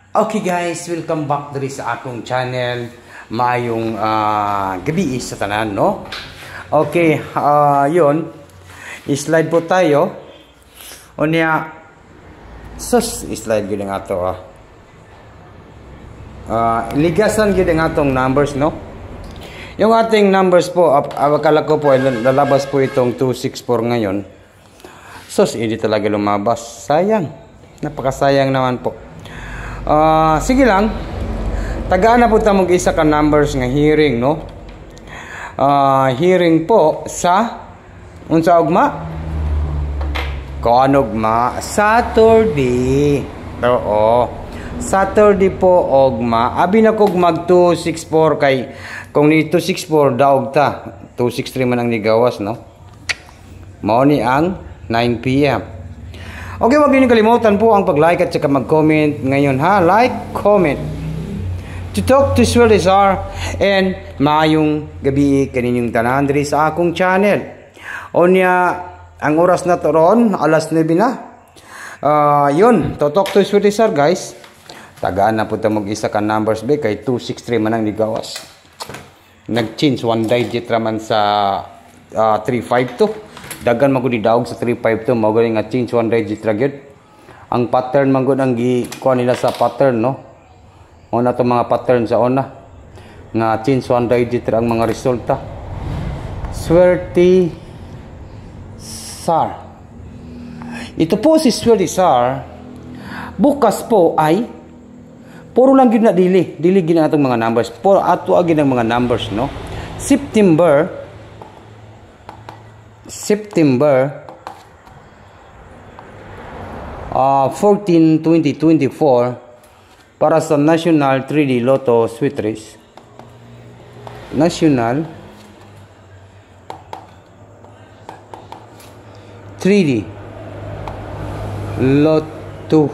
Okay guys, welcome back diri sa akong channel. Mayong gabi sa tanan, no? Okay, yun. I-slide po tayo. O niya, i-slide gid nga to. Ligasan gid nga tong numbers, no? Yung ating numbers po, akala ko po, lalabas po itong 264 ngayon. Hindi talaga lumabas. Sayang. Napakasayang naman po. Sige lang. Tagaan na po ta mag-isa ka numbers nga hearing, no? Hearing po sa unsa ugma? Ugma? Saturday. Oo. Saturday po ugma. Abi na kog mag 264 kay kung ni 264 daog ta. 263 man ang nigawas, no? Mao ni ang 9 PM. Okay, wag niyo kalimutan po ang pag-like at saka mag-comment ngayon, ha? Like, comment. To talk to Swell Rizar and maayong gabi kaninyong tanan diri sa akong channel. Onya, ang oras na to ron, alas 9 na. Yun, to talk to Swell Rizar, guys. Tagaan na po ta mag-isa ka numbers be kay 263 man ang nigawas. Nag-change one digit raman sa 352. Dagan magud ni daog sa 352 mao gali nga change one digit ra gyud. Ang pattern magud ang gi-kuha nila sa pattern, no. Mao na to mga pattern sa una nga change one digit ra ang mga resulta. Swerte Sar. Ito po si Swerte Sar. Bukas po ay puro lang gyud na dili gyud na atong mga numbers. Puro ato agi ng mga numbers, no. September 14, 2024 para sa National 3D Lotto Sweet Race. National 3D Lotto.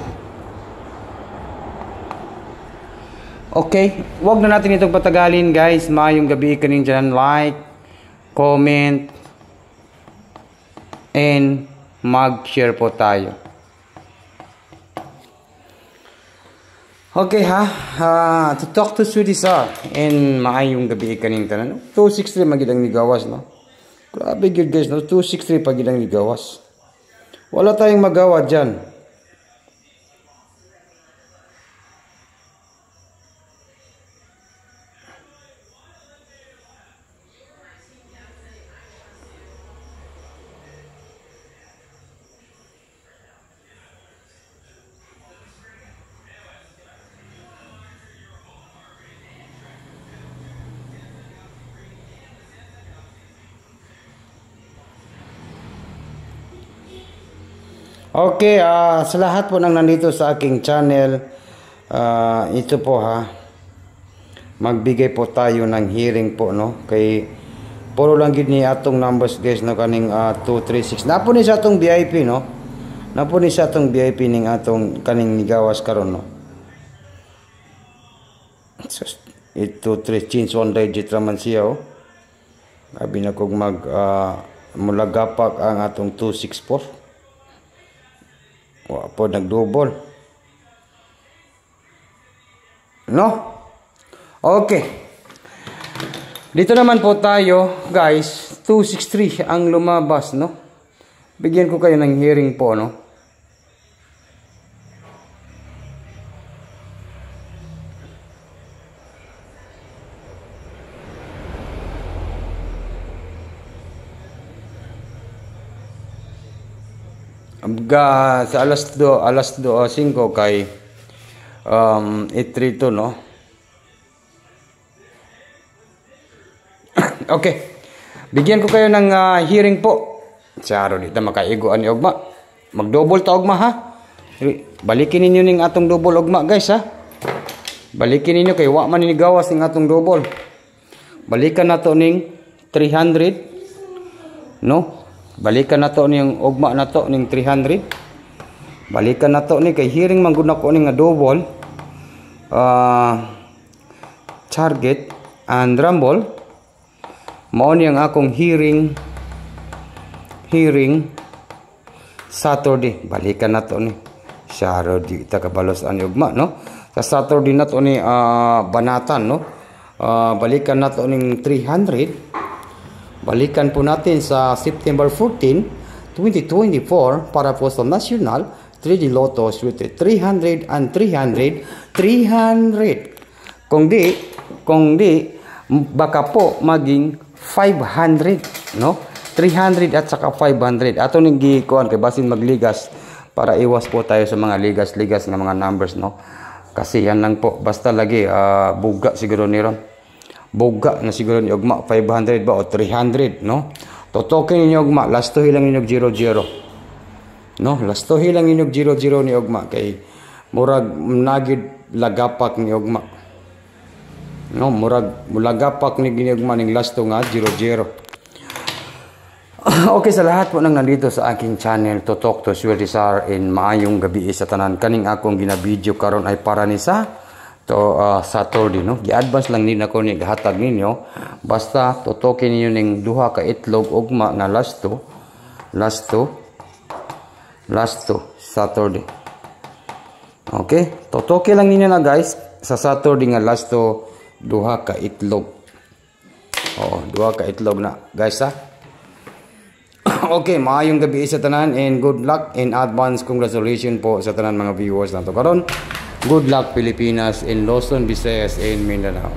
Okay, wag na natin itong patagalin, guys. Maayong gabi kaning dyan. Like, comment, and mag-share po tayo. Okay, to talk to Swedish and maayong gabi kaning tanan. 263 magid ang nigawas, no? Grabe gyud, guys, no? 263 pagid ang nigawas. Wala tayong magawa diyan. Okay, sa lahat po nang nandito sa aking channel, ito po, magbigay po tayo ng hearing po, no? Kay puro lang gid ni atong numbers, guys, no, kaning 236. Napo ni sa atong VIP, no? Napo ni sa atong VIP ning atong kaning nigawas karon, no? So, ito 3 change one digit raman siya, oh. Abi na kog mulagapak ang atong 264. Wa po nag-double. No? Okay. Dito naman po tayo, guys. 263 ang lumabas, no? Bigyan ko kayo ng hearing po, no? Sa alas 2:05 kay 832, no? Okay. Bigyan ko kayo ng hearing po. Saro dito makaiguan ni ugma. Mag-double ta ugma, ha? Balikin ninyo ning atong double ugma, guys, ha? Balikin ninyo kay wa man ni gawas ning atong double. Balikan nato ning 300, no? Balikan na to niyang ugma na to ning 300. Balikan na to ni kay hearing man gud nako ning nga double. Target and rumble. Mao ni ang akong hearing Saturday. Balikan na to ni. Saro di ta kabalos ani ugma, no? Sa Saturday na to ni banatan, no? Balikan na to ning 300. Balikan po natin sa September 14, 2024 para po sa National 3D Lotto with 300 and 300, 300. Kung di, baka po maging 500, no? 300 at saka 500. Ato ning gikuan kay basin magligas para iwas po tayo sa mga ligas-ligas nga mga numbers, no? Kasi yan lang po, basta lagi buga siguro ni ron. Buga na siguro ni ugma 500 ba o 300, no? Totokin ninyo ugma, lastohi lang ninyo 00. No, lastohi lang ninyo 00 ni ugma kay murag nagid lagapak ni ugma. No, murag mulagapak ni ginugma ning lasto nga 00. Okay, sa lahat po nang nandito sa aking channel to talk to Swerte Sar in maayong gabi sa tanan. Kaning akong ginabidyo karon ay para ni sa Saturday, no? Gi-advance lang din ako ni gahatag ninyo. Basta tutokin niyo ning duha ka itlog ugma nga lasto Saturday. Okay? Tutokin lang ninyo na guys sa Saturday nga lasto duha ka itlog. Oh, duha ka itlog na guys ha. Okay, maayong gabi sa tanan and good luck in advance. Congratulations po sa tanan mga viewers nato karon. Good luck Pilipinas in Luzon, Visayas and Mindanao.